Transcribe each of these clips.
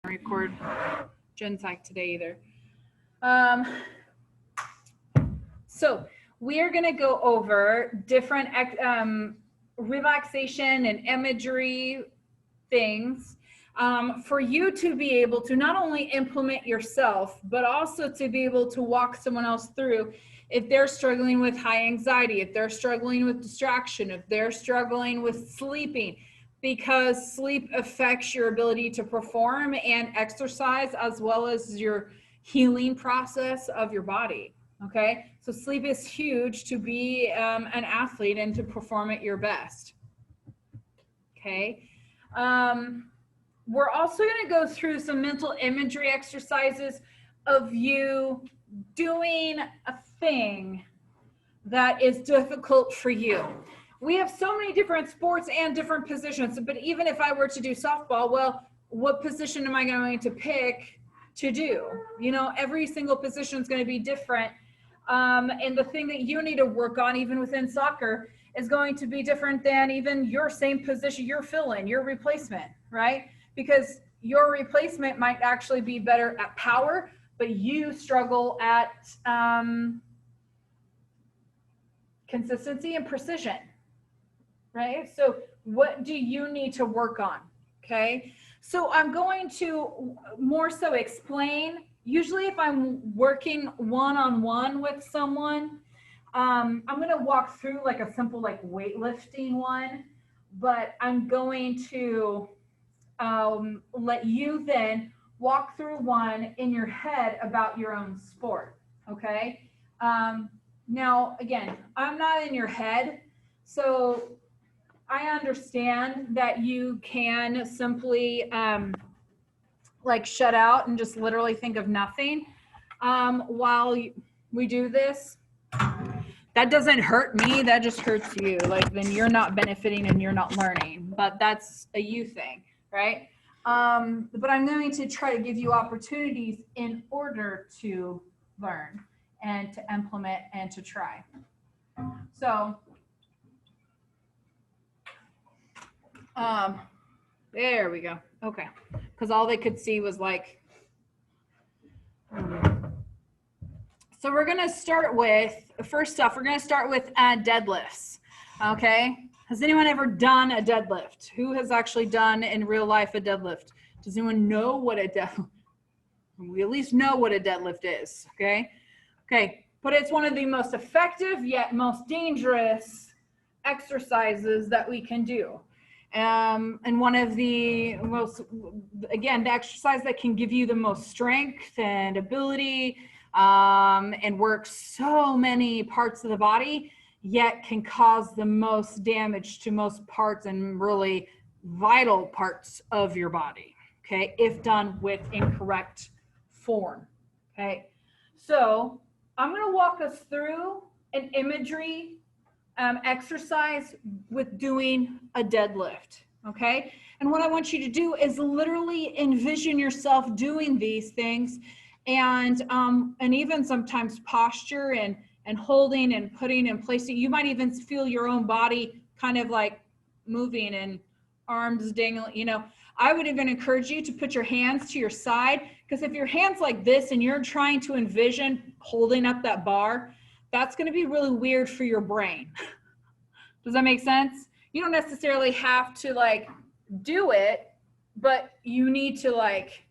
record Gen Psych today either. So we are going to go over different relaxation and imagery things for you to be able to not only implement yourself, but also to be able to walk someone else through if they're struggling with high anxiety, if they're struggling with distraction, if they're struggling with sleeping, because sleep affects your ability to perform and exercise as well as your healing process of your body. Okay, so sleep is huge to be an athlete and to perform at your best. Okay, we're also going to go through some mental imagery exercises of you doing a thing that is difficult for you. We have so many different sports and different positions, but even if I were to do softball, well, what position am I going to pick to do? You know, every single position is going to be different. And the thing that you need to work on, even within soccer, is going to be different than even your same position, your fill-in, your replacement, right? Because your replacement might actually be better at power, but you struggle at consistency and precision, right? So what do you need to work on? Okay, so I'm going to more so explain. Usually if I'm working one-on-one with someone, I'm going to walk through like a simple like weightlifting one, but I'm going to let you then walk through one in your head about your own sport. Okay, now again, I'm not in your head, so I understand that you can simply like shut out and just literally think of nothing while we do this. That doesn't hurt me, that just hurts you. Like then you're not benefiting and you're not learning, but that's a you thing, right? But I'm going to try to give you opportunities in order to learn and to implement and to try. So there we go. Okay, because all they could see was like, so we're going to start with, first off, we're going to start with deadlifts. Okay, has anyone ever done a deadlift? Who has actually done in real life a deadlift? Does anyone know what a deadlift? We at least know what a deadlift is. Okay, but it's one of the most effective yet most dangerous exercises that we can do. And one of the most, again, the exercise that can give you the most strength and ability and work so many parts of the body, yet can cause the most damage to most parts and really vital parts of your body, okay, if done with incorrect form. Okay, so I'm going to walk us through an imagery exercise with doing a deadlift. Okay, and what I want you to do is literally envision yourself doing these things, and even sometimes posture and holding and putting and placing. You might even feel your own body kind of like moving and arms dangling. You know, I would even encourage you to put your hands to your side, because if your hands like this and you're trying to envision holding up that bar, that's going to be really weird for your brain. Does that make sense? You don't necessarily have to like do it, but you need to like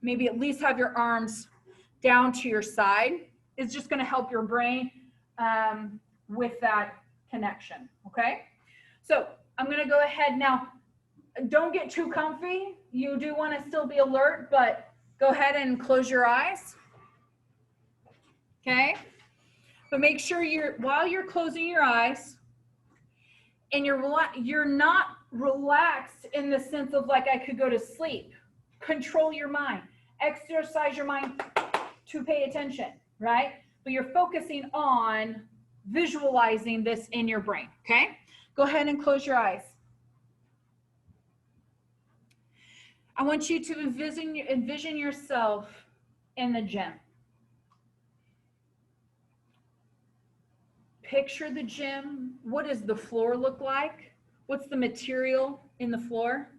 maybe at least have your arms down to your side. It's just going to help your brain with that connection. Okay, so I'm going to go ahead now. Don't get too comfy. You do want to still be alert, but go ahead and close your eyes. Okay, but make sure while you're closing your eyes and you're not relaxed in the sense of like I could go to sleep. Control your mind, exercise your mind to pay attention, right? But you're focusing on visualizing this in your brain. Okay, go ahead and close your eyes. I want you to envision yourself in the gym. Picture the gym. What does the floor look like? What's the material in the floor?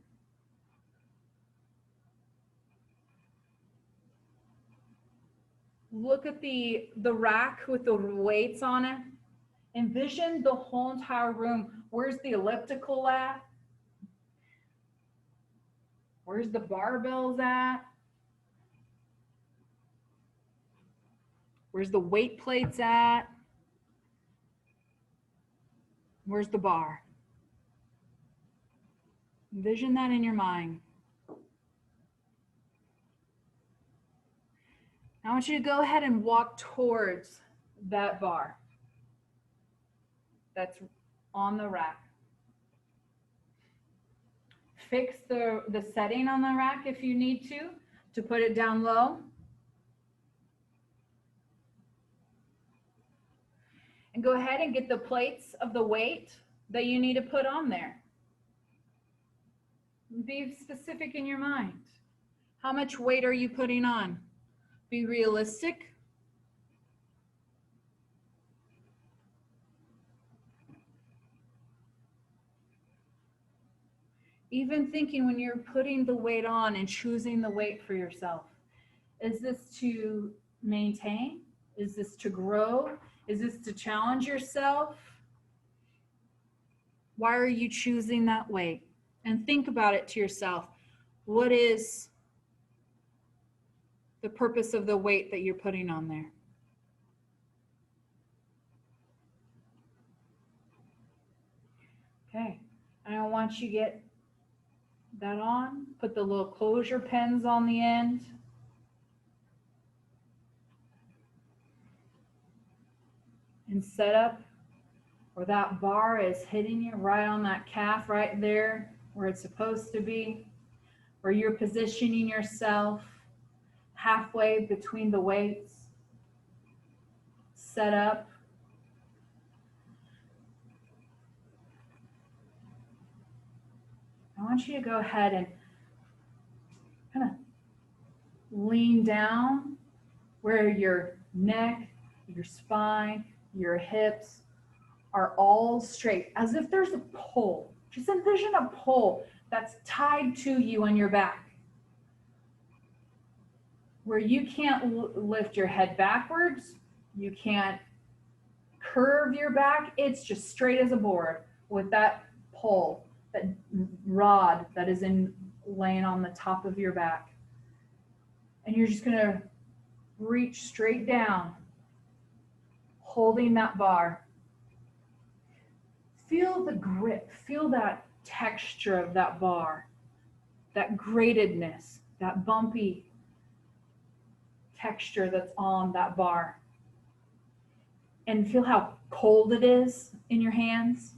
Look at the rack with the weights on it. Envision the whole entire room. Where's the elliptical at? Where's the barbells at? Where's the weight plates at? Where's the bar? Envision that in your mind. I want you to go ahead and walk towards that bar that's on the rack. Fix the setting on the rack if you need to put it down low. And go ahead and get the plates of the weight that you need to put on there. Be specific in your mind. How much weight are you putting on? Be realistic. Even thinking when you're putting the weight on and choosing the weight for yourself. Is this to maintain? Is this to grow? Is this to challenge yourself? Why are you choosing that weight? And think about it to yourself. What is the purpose of the weight that you're putting on there? Okay, and I want you to get that on. Put the little closure pins on the end. And set up where that bar is hitting you right on that calf right there where it's supposed to be, where you're positioning yourself halfway between the weights. Set up. I want you to go ahead and kind of lean down where your neck, your spine, your hips are all straight, as if there's a pole. Just envision a pole that's tied to you on your back, where you can't lift your head backwards, you can't curve your back, it's just straight as a board with that pole, that rod that is laying on the top of your back. And you're just gonna reach straight down, holding that bar. Feel the grip, feel that texture of that bar, that gratedness, that bumpy texture that's on that bar. And feel how cold it is in your hands.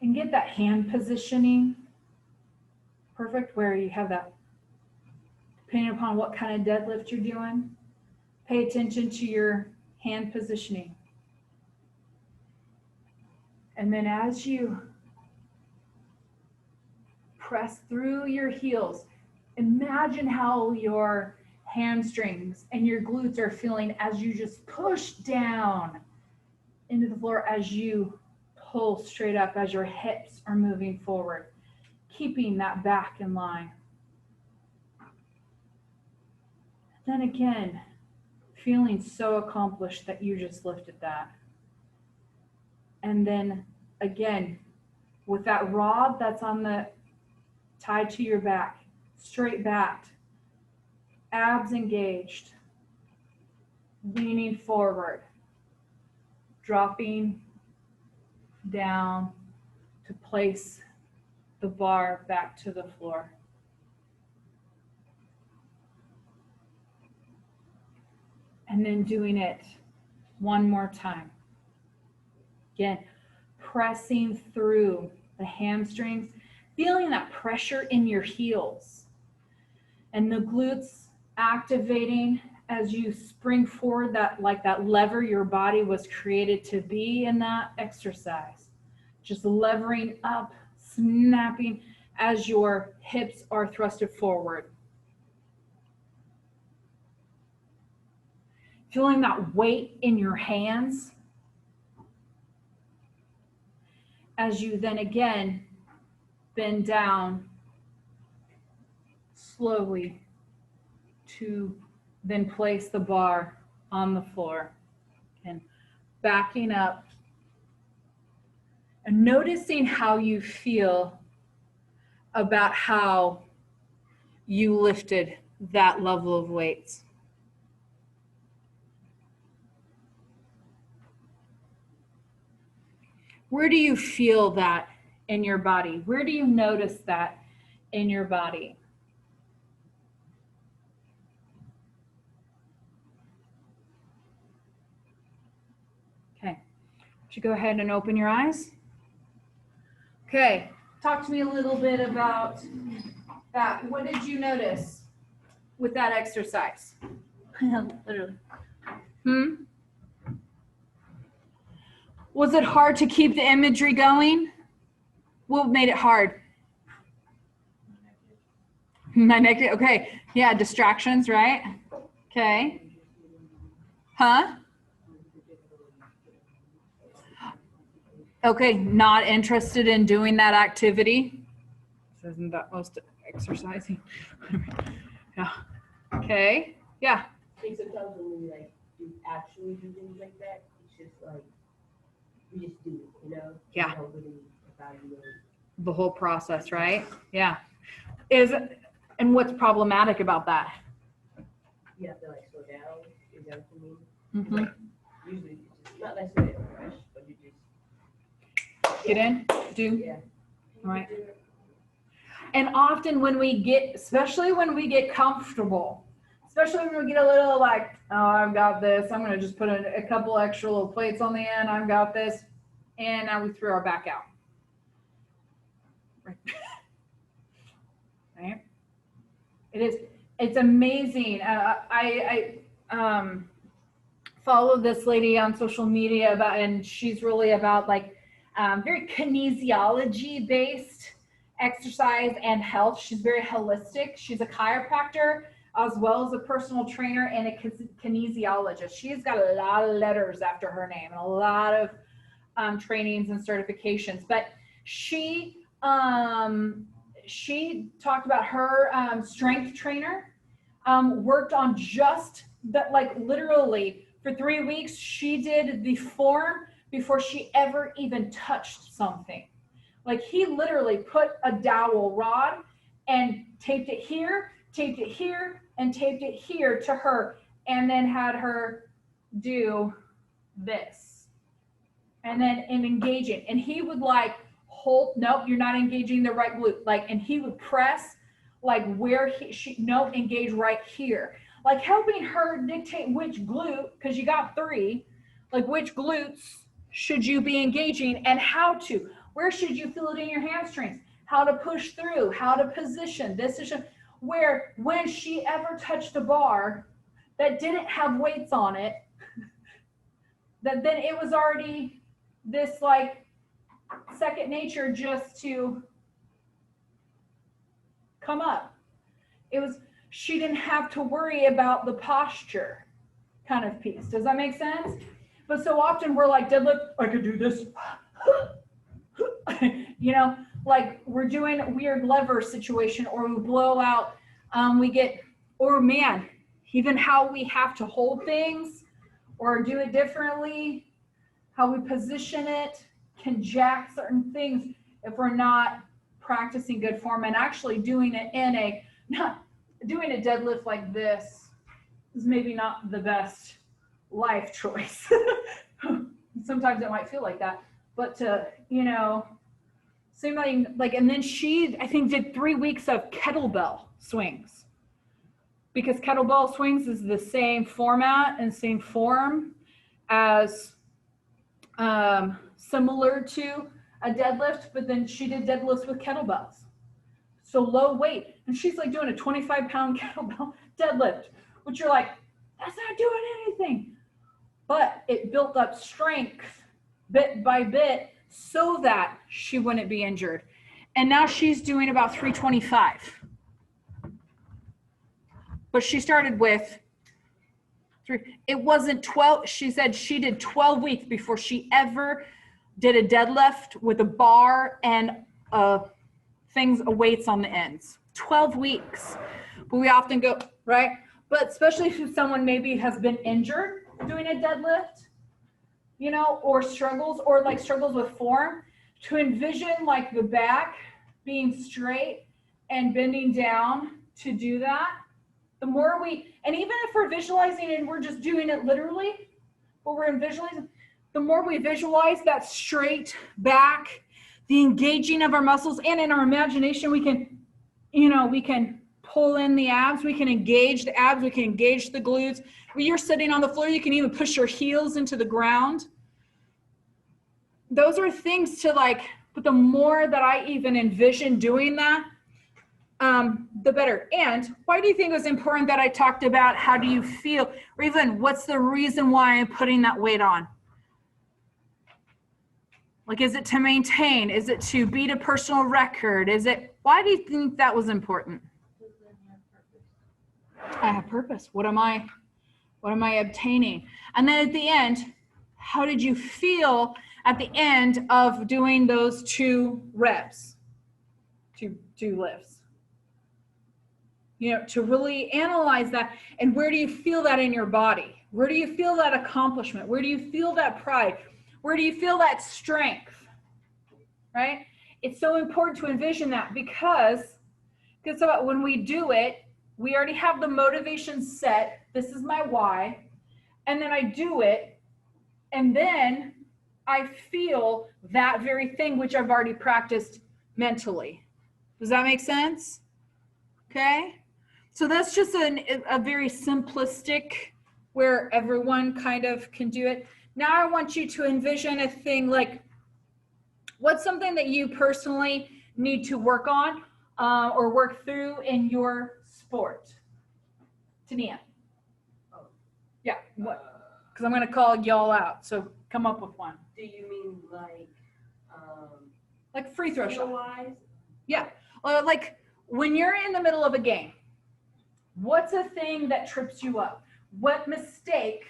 And get that hand positioning perfect, where you have that, depending upon what kind of deadlift you're doing, pay attention to your hand positioning. And then as you press through your heels, imagine how your hamstrings and your glutes are feeling as you just push down into the floor, as you pull straight up, as your hips are moving forward, keeping that back in line. Then again, feeling so accomplished that you just lifted that. And then again, with that rod that's on the tied to your back, straight back, abs engaged, leaning forward, dropping down to place the bar back to the floor. And then doing it one more time. Again, pressing through the hamstrings, feeling that pressure in your heels and the glutes activating as you spring forward, that like that lever your body was created to be in that exercise. Just levering up, snapping as your hips are thrusted forward. Feeling that weight in your hands as you then again bend down slowly to then place the bar on the floor and backing up and noticing how you feel about how you lifted that level of weights. Where do you feel that in your body? Where do you notice that in your body? Okay, would you go ahead and open your eyes? Okay, talk to me a little bit about that. What did you notice with that exercise? Literally. Was it hard to keep the imagery going? What made it hard? My neck. Okay. Yeah, distractions, right? Okay. Huh? Okay, not interested in doing that activity. Isn't that most exercising? Yeah. Okay. Yeah. I think sometimes when we like do actually do things like that, it's just like we just do it, you know? Yeah. We don't really evaluate The whole process, right? Yeah. And what's problematic about that? you have to like slow down, is that what you mean? Mm-hmm. Like, usually it's just not necessarily a rush, but you just Get in, do. yeah. Right. And often when we get, especially when we get comfortable, especially when we get a little like, oh, I've got this, I'm going to just put a couple extra little plates on the end, I've got this, and now we throw our back out. Right. Right? It's amazing. I follow this lady on social media and she's really about like very kinesiology based exercise and health. She's very holistic. She's a chiropractor as well as a personal trainer and a kinesiologist. She's got a lot of letters after her name and a lot of trainings and certifications. But she talked about her strength trainer, worked on just that, like literally for 3 weeks, she did the form before she ever even touched something. Like he literally put a dowel rod and taped it here, and taped it here to her, and then had her do this. And then engaging. And he would like hold, nope, you're not engaging the right glute. Like, and he would press like where no, engage right here. Like helping her dictate which glute, because you got 3, like which glutes should you be engaging and how to. Where should you feel it in your hamstrings? How to push through, how to position. This is where when she ever touched a bar that didn't have weights on it, that then it was already this like second nature just to come up. It was, she didn't have to worry about the posture kind of piece. Does that make sense? But so often we're like, deadlift, I could do this. You know, like we're doing a weird lever situation, or we blow out, we get, or man, even how we have to hold things or do it differently, how we position it can jack certain things if we're not practicing good form and actually doing it in a, not doing a deadlift like this is maybe not the best life choice. Sometimes it might feel like that, but to, you know, something like, and then she, I think, did 3 weeks of kettlebell swings, because kettlebell swings is the same format and same form as similar to a deadlift, but then she did deadlifts with kettlebells. So low weight. And she's like doing a 25-pound kettlebell deadlift, which you're like, that's not doing anything. But it built up strength bit by bit so that she wouldn't be injured. And now she's doing about 325. But she started with 3. It wasn't 12. She said she did 12 weeks before she ever did a deadlift with a bar and weights on the ends. 12 weeks. But we often go, right? but especially if someone maybe has been injured doing a deadlift, you know, or struggles with form, to envision like the back being straight and bending down to do that. The more and even if we're visualizing and we're just doing it literally, but we're visualizing, the more we visualize that straight back, the engaging of our muscles, and in our imagination, we can, you know, we can pull in the abs, we can engage the abs, we can engage the glutes. When you're sitting on the floor, you can even push your heels into the ground. Those are things to like, but the more that I even envision doing that, the better. And why do you think it was important that I talked about how do you feel, or even what's the reason why I'm putting that weight on? Like, is it to maintain? Is it to beat a personal record? Why do you think that was important? I have purpose. What am I obtaining? And then at the end, how did you feel at the end of doing those 2 reps, two lifts? You know, to really analyze that. And where do you feel that in your body? Where do you feel that accomplishment? Where do you feel that pride? Where do you feel that strength? Right? It's so important to envision that because when we do it, we already have the motivation set. This is my why. And then I do it. And then I feel that very thing which I've already practiced mentally. Does that make sense? Okay. So that's just a very simplistic where everyone kind of can do it. Now I want you to envision a thing like, what's something that you personally need to work on or work through in your sport? Tania. Yeah, what? Because I'm going to call y'all out. So come up with one. Do you mean like free throw shot? Wise? Yeah. Like when you're in the middle of a game, what's a thing that trips you up? What mistake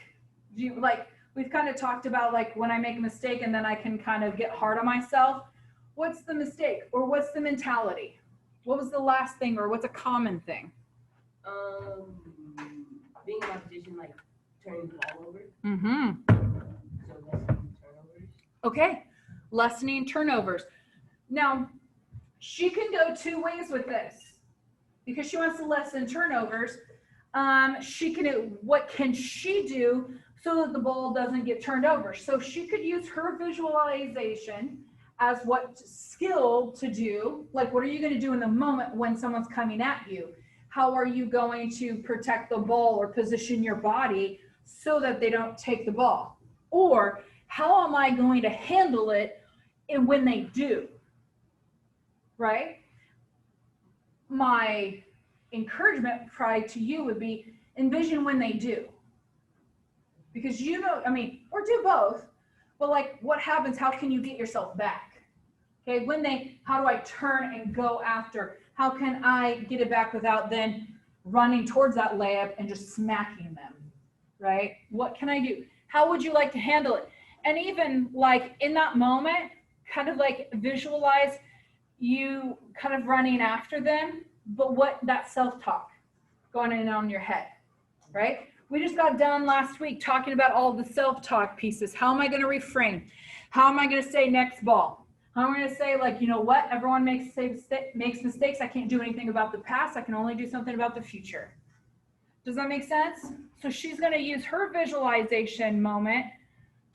do you like? We've kind of talked about like when I make a mistake and then I can kind of get hard on myself. What's the mistake or what's the mentality? What was the last thing or what's a common thing? Being in my position, like turning the ball over. Mm-hmm. So lessening turnovers. Okay. Lessening turnovers. Now, she can go 2 ways with this because she wants to lessen turnovers. What can she do so that the ball doesn't get turned over? So she could use her visualization as what skill to do. Like, what are you going to do in the moment when someone's coming at you? How are you going to protect the ball or position your body so that they don't take the ball? Or how am I going to handle it when they do? Right? My encouragement probably to you would be envision when they do. Because or do both, but like what happens, how can you get yourself back? Okay, how do I turn and go after? How can I get it back without then running towards that layup and just smacking them, right? What can I do? How would you like to handle it? And even like in that moment, kind of like visualize you kind of running after them, but what that self-talk going in on your head, right? We just got done last week talking about all the self-talk pieces. How am I going to reframe? How am I going to say next ball? How am I going to say, like, you know what? Everyone makes mistakes. I can't do anything about the past. I can only do something about the future. Does that make sense? So she's going to use her visualization moment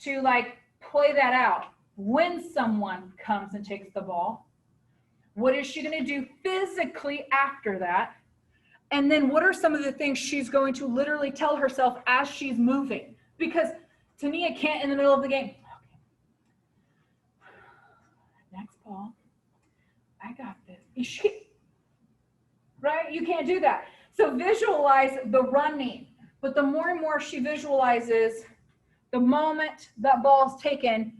to like play that out. When someone comes and takes the ball, what is she going to do physically after that? And then what are some of the things she's going to literally tell herself as she's moving? Because Tania can't in the middle of the game. Next ball. I got this. Right? You can't do that. So visualize the running. But the more and more she visualizes the moment that ball is taken,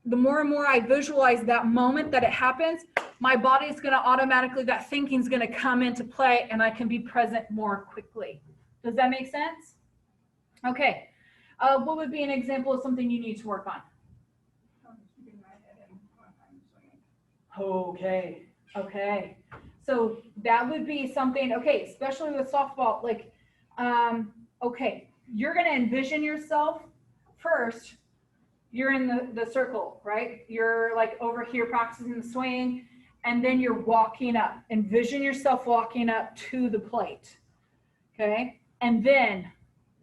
the more and more I visualize that moment that it happens, my body is going to automatically, that thinking is going to come into play and I can be present more quickly. Does that make sense? Okay. What would be an example of something you need to work on? Okay. So that would be something, okay, especially with softball, like Okay, you're going to envision yourself first. You're in the circle, right? You're like over here practicing the swing, and then you're walking up. Envision yourself walking up to the plate, okay? And then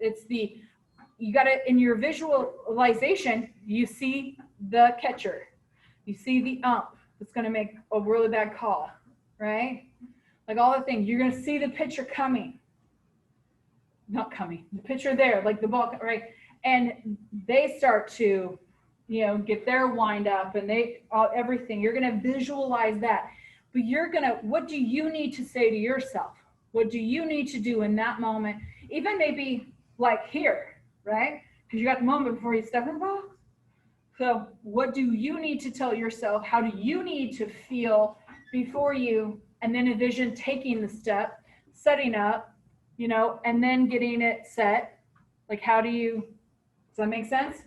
it's you got to, in your visualization, you see the catcher, you see the ump that's going to make a really bad call, right? Like all the things, you're going to see the pitcher coming. Not coming, the pitcher there, like the ball, right? And they start to, get their wind up and everything. You're going to visualize that. But what do you need to say to yourself? What do you need to do in that moment? Even maybe like here, right? Because you got the moment before you step in the box. So what do you need to tell yourself? How do you need to feel before you, and then envision taking the step, setting up, and then getting it set? Like, does that make sense?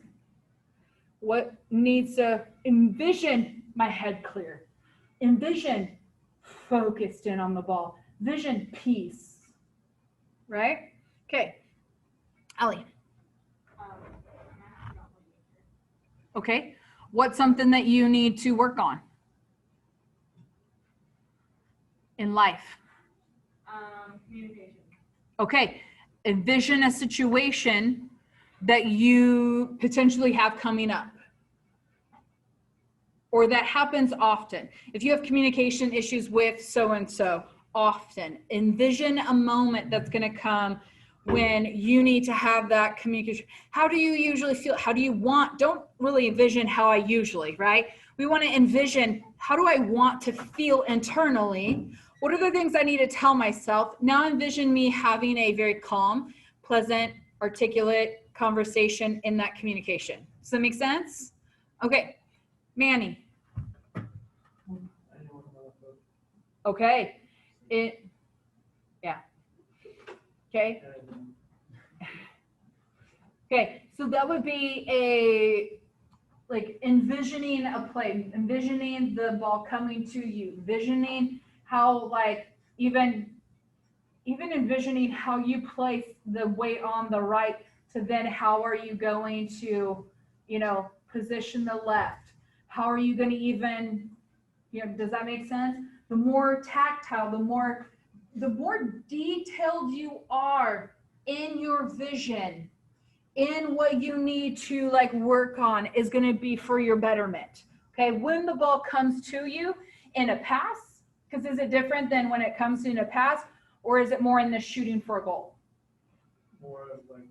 What needs to envision my head clear, envision focused in on the ball, vision peace, right? Okay, Allie. Okay, what's something that you need to work on in life? Communication. Okay, envision a situation that you potentially have coming up or that happens often. If you have communication issues with so-and-so often, envision a moment that's going to come when you need to have that communication. How do you usually feel? How do you want? Don't really envision how I usually, right? We want to envision, how do I want to feel internally? What are the things I need to tell myself? Now envision me having a very calm, pleasant, articulate conversation in that communication. Does that make sense? Okay, Manny. Okay. Yeah. Okay. Okay, so that would be like envisioning a play, envisioning the ball coming to you, envisioning how, like, even envisioning how you place the weight on the right, to then how are you going to, position the left? How are you going to even, does that make sense? The more tactile, the more detailed you are in your vision, in what you need to like work on, is going to be for your betterment. Okay, when the ball comes to you in a pass, because is it different than when it comes in a pass, or is it more in the shooting for a goal? More of like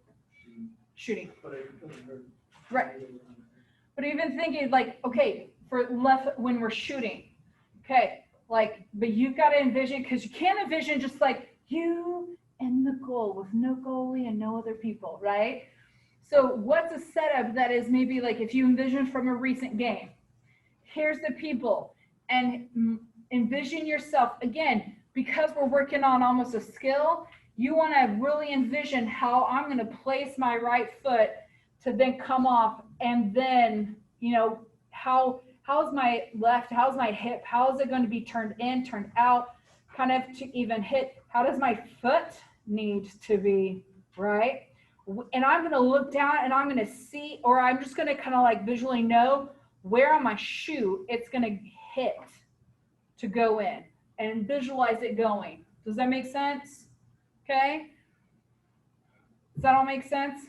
Shooting. But it doesn't hurt. Right. But even thinking like, okay, for left when we're shooting, okay, like, but you've got to envision, because you can't envision just like you and the goal with no goalie and no other people, right? So what's a setup that is maybe like, if you envision from a recent game, here's the people, and envision yourself again, because we're working on almost a skill. You want to really envision how I'm going to place my right foot to then come off, and then, how's my left, how's my hip, how is it going to be turned in, turned out, kind of to even hit, how does my foot need to be, right? And I'm going to look down and I'm going to see, or I'm just going to kind of like visually know where on my shoe it's going to hit to go in, and visualize it going. Does that make sense? Okay. Does that all make sense?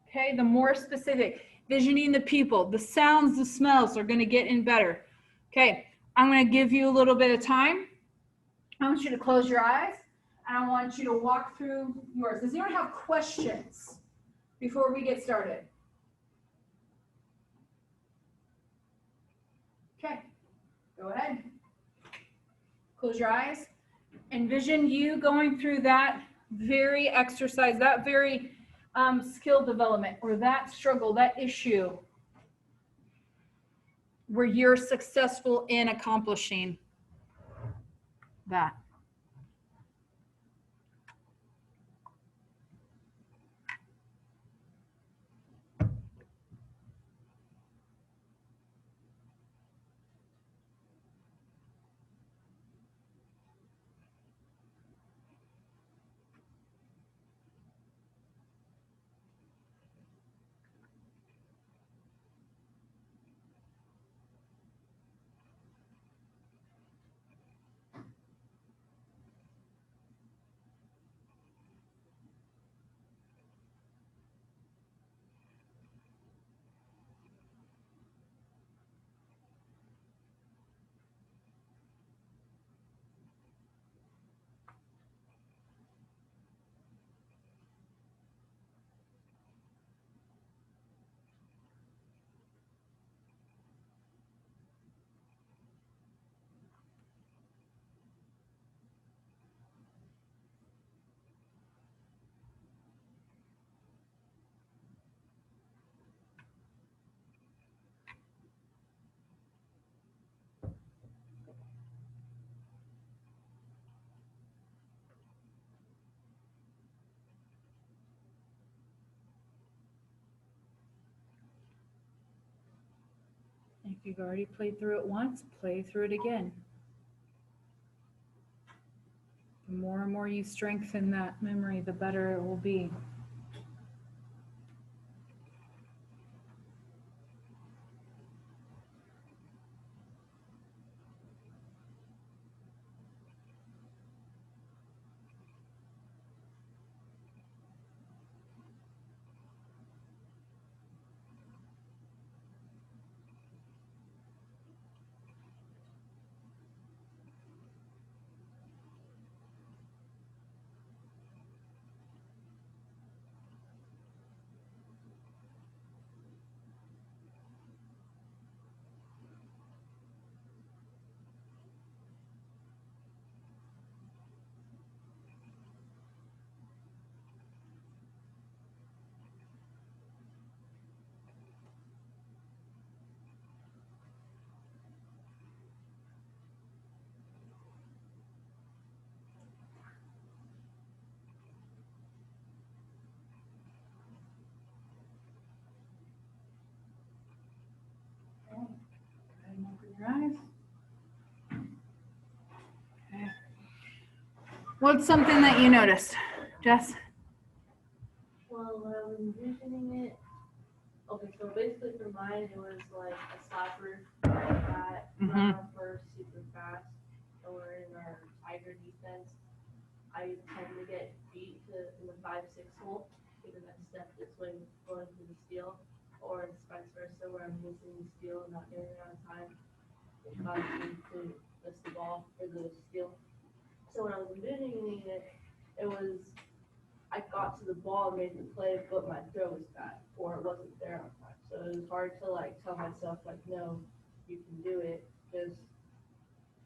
Okay. The more specific, visioning the people, the sounds, the smells are going to get in better. Okay. I'm going to give you a little bit of time. I want you to close your eyes, and I want you to walk through yours. Does anyone have questions before we get started? Okay, go ahead. Close your eyes. Envision you going through that very exercise, that very skill development, or that struggle, that issue, where you're successful in accomplishing that. If you've already played through it once, play through it again. The more and more you strengthen that memory, the better it will be. Open your eyes. Okay. What's something that you noticed, Jess? Well, when I was envisioning it, okay, so basically for mine, it was like a slapper that ran off first super fast, and we're in our tiger defense. I tend to get beat in the 5-6 hole, because I step this way going to the steal, or it's vice versa, where I'm missing the steal and not getting it on time. It causes me to miss the ball or the steal. So when I was envisioning it, it was I got to the ball and made the play, but my throw was bad, or it wasn't there on time. So it was hard to like tell myself like, no, you can do it. Just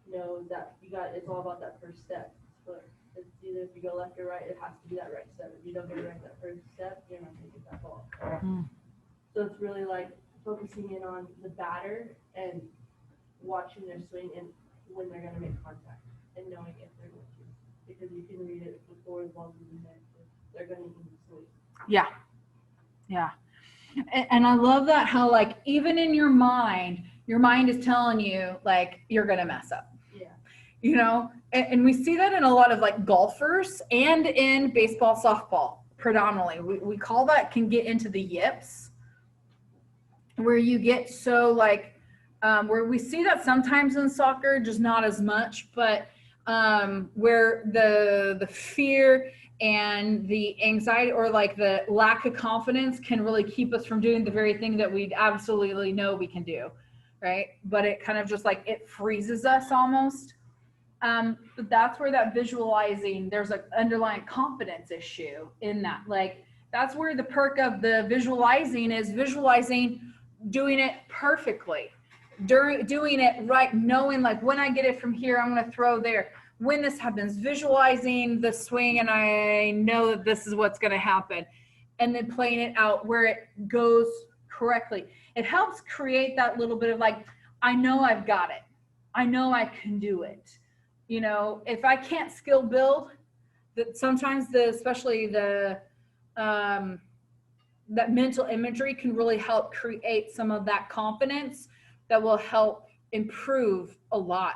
know that it's all about that first step. But it's either if you go left or right, it has to be that right step. If you don't get it right that first step, you're not gonna get that ball. So it's really like focusing in on the batter and watching their swing and when they're gonna make contact and knowing if they're going to, because you can read it before the ball's even there. They're going to even swing. Yeah. Yeah. And I love that how like even in your mind is telling you like you're going to mess up. Yeah. You know, and we see that in a lot of like golfers and in baseball, softball predominantly. We call that can get into the yips where you get so like where we see that sometimes in soccer, just not as much, but where the fear and the anxiety or like the lack of confidence can really keep us from doing the very thing that we absolutely know we can do, right? But it kind of just like it freezes us almost. But that's where that visualizing, there's an underlying confidence issue in that. Like that's where the perk of the visualizing is visualizing doing it perfectly, doing it right, knowing like when I get it from here, I'm going to throw there. When this happens, visualizing the swing and I know that this is what's going to happen, and then playing it out where it goes correctly. It helps create that little bit of like, I know I've got it. I know I can do it. You know, if I can't skill build, that sometimes especially that mental imagery can really help create some of that confidence that will help improve a lot.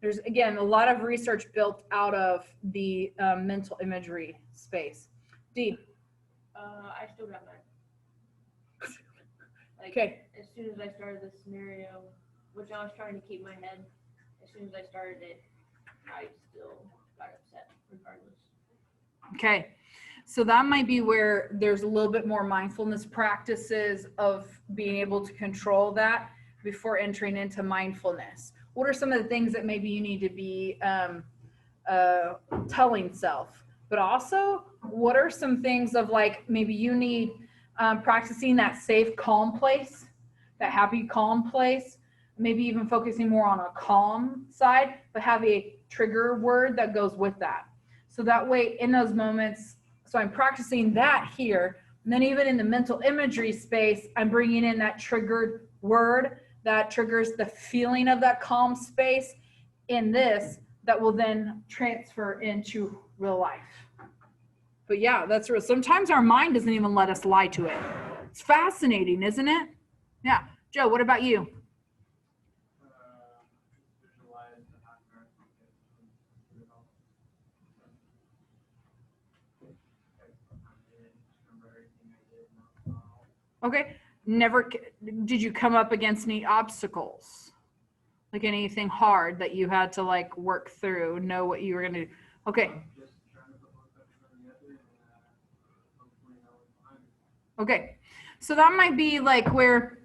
There's, again, a lot of research built out of the mental imagery space. D. I still got mine. Like, Okay. as soon as I started this scenario, which I was trying to keep in my head, as soon as I started it, I still got upset regardless. Okay. So that might be where there's a little bit more mindfulness practices of being able to control that before entering into mindfulness. What are some of the things that maybe you need to be telling self? But also, what are some things of like maybe you need practicing that safe, calm place, that happy, calm place, maybe even focusing more on a calm side, but have a trigger word that goes with that. So that way in those moments, so I'm practicing that here, and then even in the mental imagery space, I'm bringing in that triggered word that triggers the feeling of that calm space in this that will then transfer into real life. But yeah, that's real. Sometimes our mind doesn't even let us lie to it. It's fascinating, isn't it? Yeah. Joe, what about you? Okay. Never, did you come up against any obstacles? Like anything hard that you had to like work through, know what you were going to do? Okay. Just trying to put one foot in front of the other and hopefully that was behind it. Okay. So that might be like where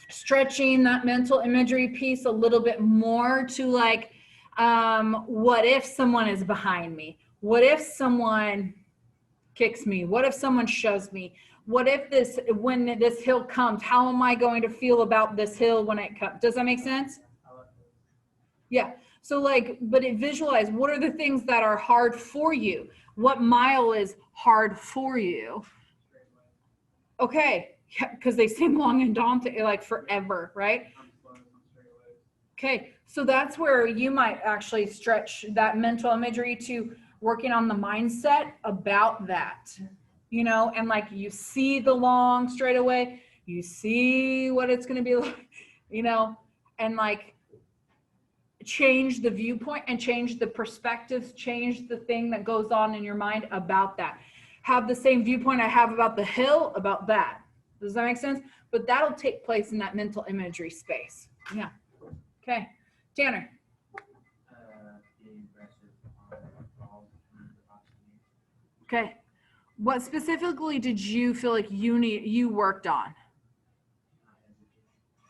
stretching that mental imagery piece a little bit more to like, what if someone is behind me? What if someone kicks me? What if someone shoves me? What if when this hill comes, how am I going to feel about this hill when it comes? Does that make sense? I like those. Yeah. So like, but visualize, what are the things that are hard for you? What mile is hard for you? Straight leg. Okay. Yeah, because they seem long and daunting, like forever, right? I'm slow on straight legs. Okay. So that's where you might actually stretch that mental imagery to working on the mindset about that, you know, and like you see the long straight away, you see what it's going to be like, you know, and like change the viewpoint and change the perspectives, change the thing that goes on in your mind about that. Have the same viewpoint I have about the hill, about that. Does that make sense? But that'll take place in that mental imagery space. Yeah. Okay. Tanner. Being aggressive on balls and opportunities. Okay. What specifically did you feel like you worked on?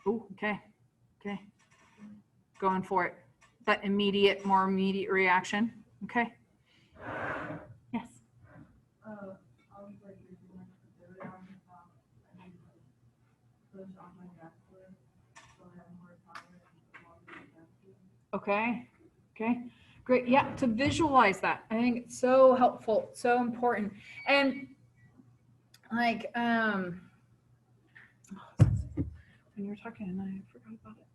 Oh, okay. Okay. Going for it. That more immediate reaction. Okay. Yes. I was like using like the third arm, I did like push on my back foot, so I have more power and longer depth. Okay. Okay. Great. Yeah. To visualize that. I think it's so helpful, so important. And like, when you were talking and I forgot about it.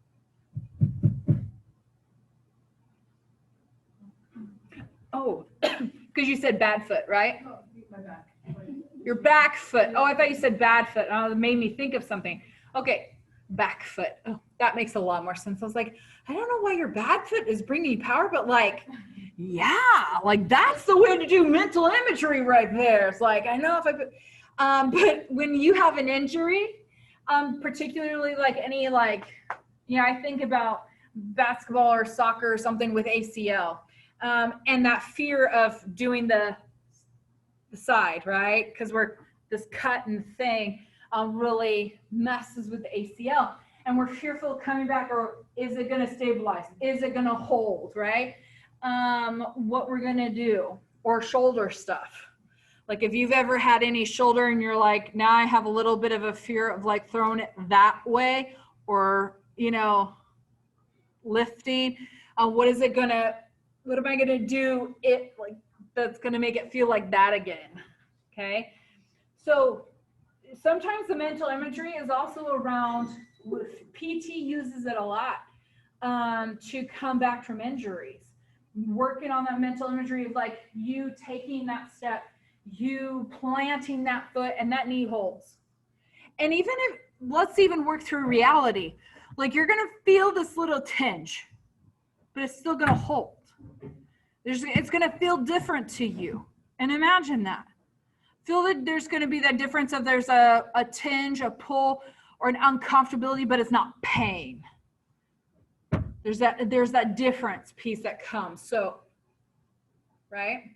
Oh, because you said bad foot, right? Oh, my back. Your back foot. Oh, I thought you said bad foot. Oh, it made me think of something. Okay, back foot. Oh, that makes a lot more sense. I was like, I don't know why your bad foot is bringing you power, but like, yeah, like that's the way to do mental imagery right there. It's like, I know if I put, but when you have an injury, particularly like any like, yeah, I think about basketball or soccer or something with ACL, and that fear of doing the side, right? Because we're this cut and thing really messes with the ACL, and we're fearful of coming back, or is it going to stabilize? Is it going to hold, right? What we're going to do, or shoulder stuff. Like if you've ever had any shoulder and you're like, now I have a little bit of a fear of like throwing it that way, or, you know, lifting, what am I going to do it like that's going to make it feel like that again? Okay. So sometimes the mental imagery is also around, PT uses it a lot to come back from injuries. Working on that mental imagery of like you taking that step, you planting that foot, and that knee holds. And even if, let's even work through reality, like you're going to feel this little tinge, but it's still going to hold. It's going to feel different to you. And imagine that. Feel that there's going to be that difference of there's a tinge, a pull, or an uncomfortability, but it's not pain. There's that difference piece that comes. So, right?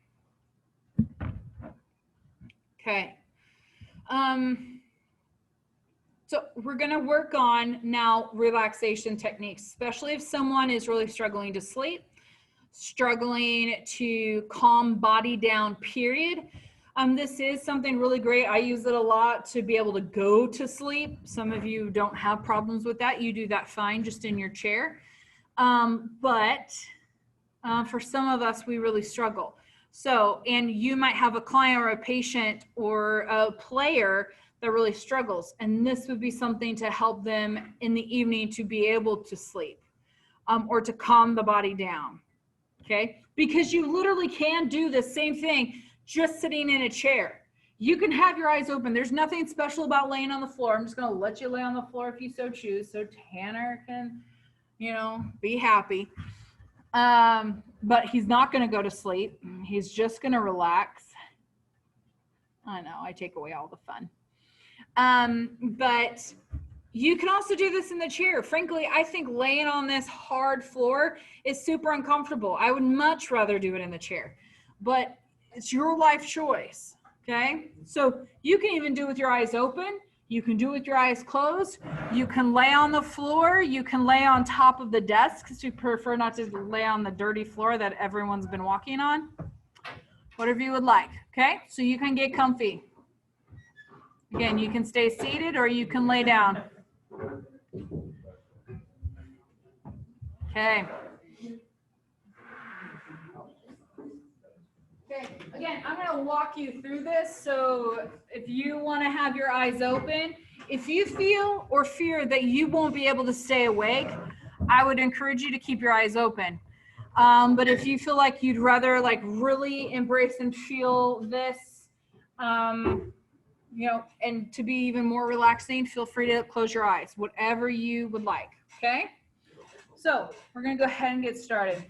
Okay. So we're going to work on now relaxation techniques, especially if someone is really struggling to sleep, struggling to calm body down, period. This is something really great. I use it a lot to be able to go to sleep. Some of you don't have problems with that. You do that fine just in your chair. But for some of us, we really struggle. So, and you might have a client or a patient or a player that really struggles. And this would be something to help them in the evening to be able to sleep or to calm the body down. Okay. Because you literally can do the same thing just sitting in a chair. You can have your eyes open. There's nothing special about laying on the floor. I'm just going to let you lay on the floor if you so choose. So Tanner can, you know, be happy. But he's not going to go to sleep. He's just going to relax. I know, I take away all the fun. But you can also do this in the chair. Frankly, I think laying on this hard floor is super uncomfortable. I would much rather do it in the chair, but it's your life choice. Okay. So you can even do it with your eyes open. You can do it with your eyes closed. You can lay on the floor. You can lay on top of the desk because you prefer not to lay on the dirty floor that everyone's been walking on. Whatever you would like. Okay. So you can get comfy. Again, you can stay seated or you can lay down. Okay. Okay, again, I'm going to walk you through this. So if you want to have your eyes open, if you feel or fear that you won't be able to stay awake, I would encourage you to keep your eyes open. But if you feel like you'd rather like really embrace and feel this, you know, and to be even more relaxing, feel free to close your eyes, whatever you would like. Okay. So we're going to go ahead and get started.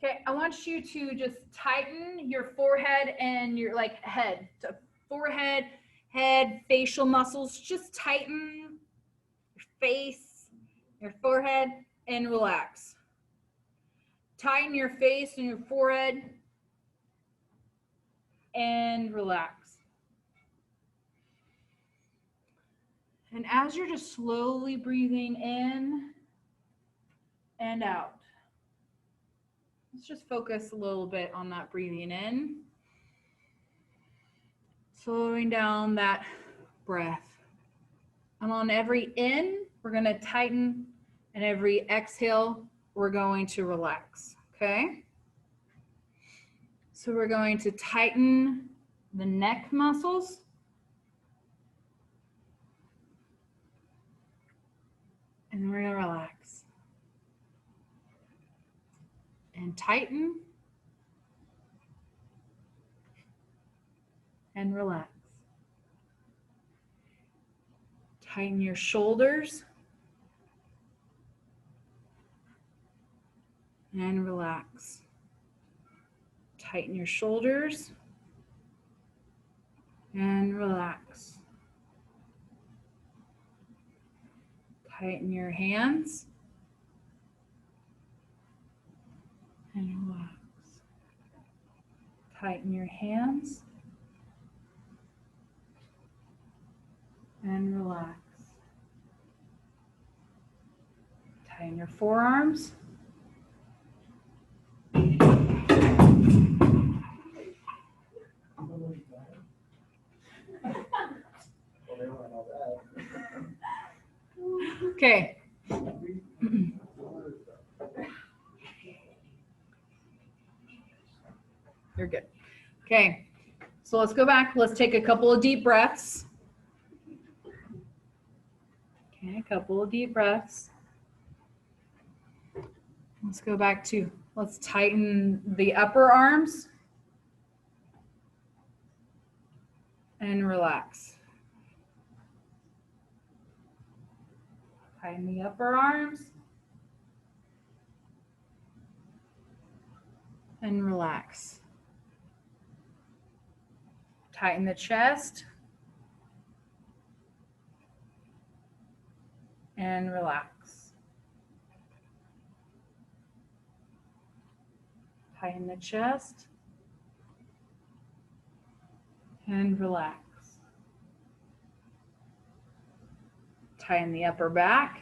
Okay, I want you to just tighten your forehead and your like head. So forehead, head, facial muscles. Just tighten your face, your forehead, and relax. Tighten your face and your forehead and relax. And as you're just slowly breathing in and out, let's just focus a little bit on that breathing in. Slowing down that breath. And on every in, we're going to tighten, and every exhale, we're going to relax. Okay? So we're going to tighten the neck muscles. And then we're going to relax. And tighten. And relax. Tighten your shoulders. And relax. Tighten your shoulders. And relax. Tighten your hands. And relax. Tighten your hands. And relax. Tighten your forearms. Okay. You're good. Okay. So let's go back. Let's take a couple of deep breaths. Okay, a couple of deep breaths. Let's go back to, let's tighten the upper arms and relax. Tighten the upper arms and relax. Tighten the chest and relax. Tighten the chest and relax. Tighten the upper back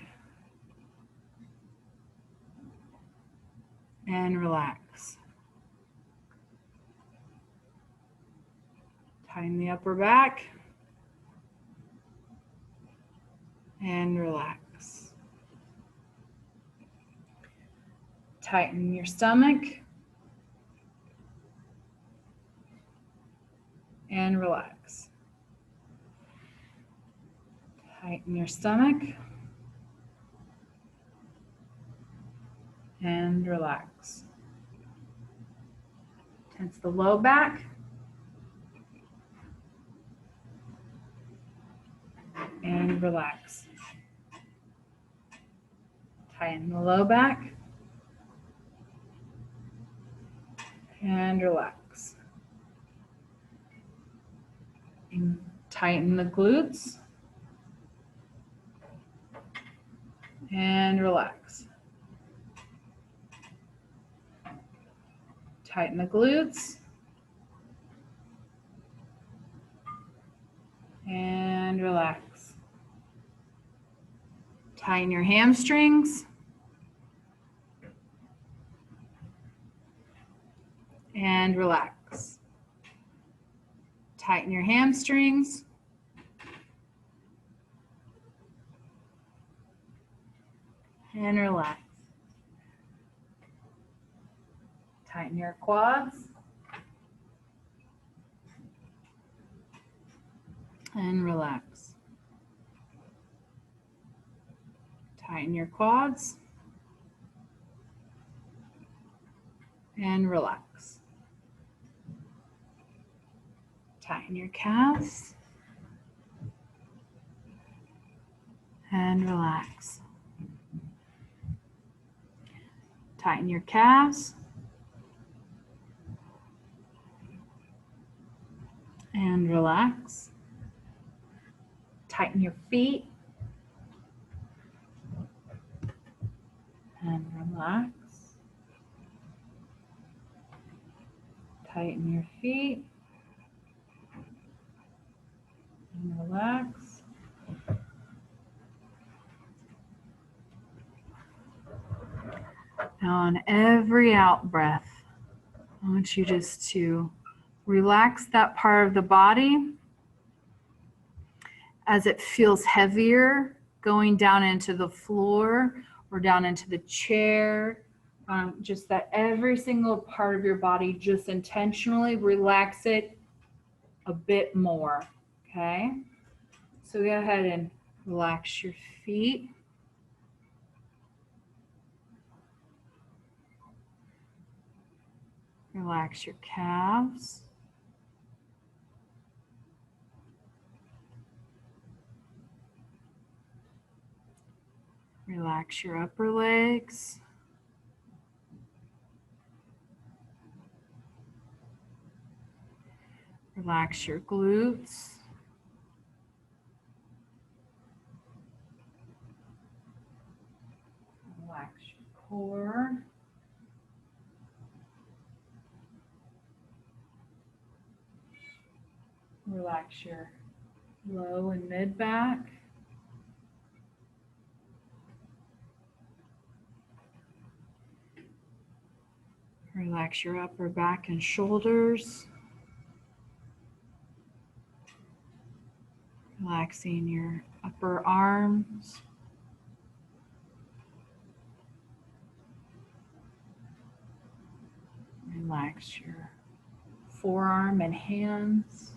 and relax. Tighten the upper back and relax. Tighten your stomach and relax. Tighten your stomach and relax. Tense the low back and relax. Tighten the low back and relax. And Tighten the glutes. And relax. Tighten the glutes. And relax. Tighten your hamstrings. And relax. Tighten your hamstrings. And relax. Tighten your quads. And relax. Tighten your quads. And relax. Tighten your calves. And relax. Tighten your calves. And relax. Tighten your feet. And relax. Tighten your feet. And relax. Now on every out breath, I want you just to relax that part of the body as it feels heavier going down into the floor or down into the chair. Just that every single part of your body, just intentionally relax it a bit more, okay? So go ahead and relax your feet. Relax your calves. Relax your upper legs. Relax your glutes. Relax your core. Relax your low and mid back. Relax your upper back and shoulders. Relaxing your upper arms. Relax your forearm and hands.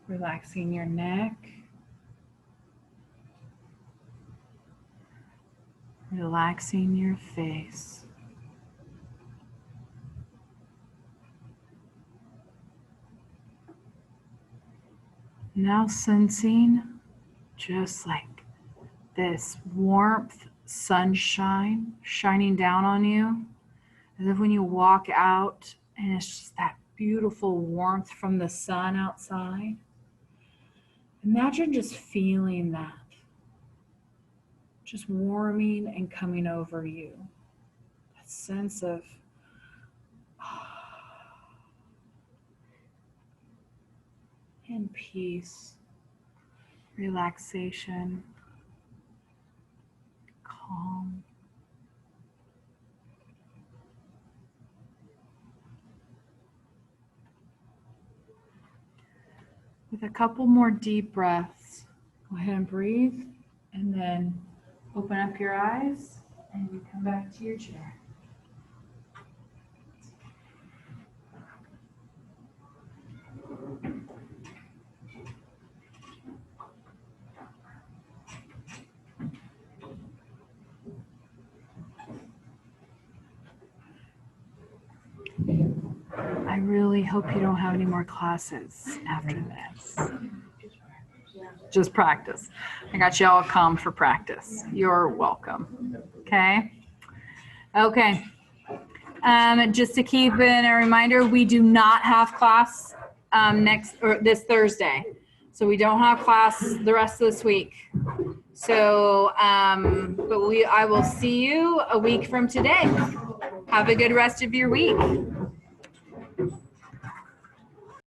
Relaxing your neck. Relaxing your face. Now sensing just like this warmth, sunshine shining down on you, as if when you walk out and it's just that beautiful warmth from the sun outside. Imagine just feeling that, just warming and coming over you. That sense of and peace, relaxation, calm. With a couple more deep breaths, go ahead and breathe, and then open up your eyes and you come back to your chair. I really hope you don't have any more classes after this. Just practice. I got you all calm for practice. You're welcome. Okay? Okay. Just to keep in a reminder, we do not have class this Thursday. So we don't have class the rest of this week. So, but I will see you a week from today. Have a good rest of your week.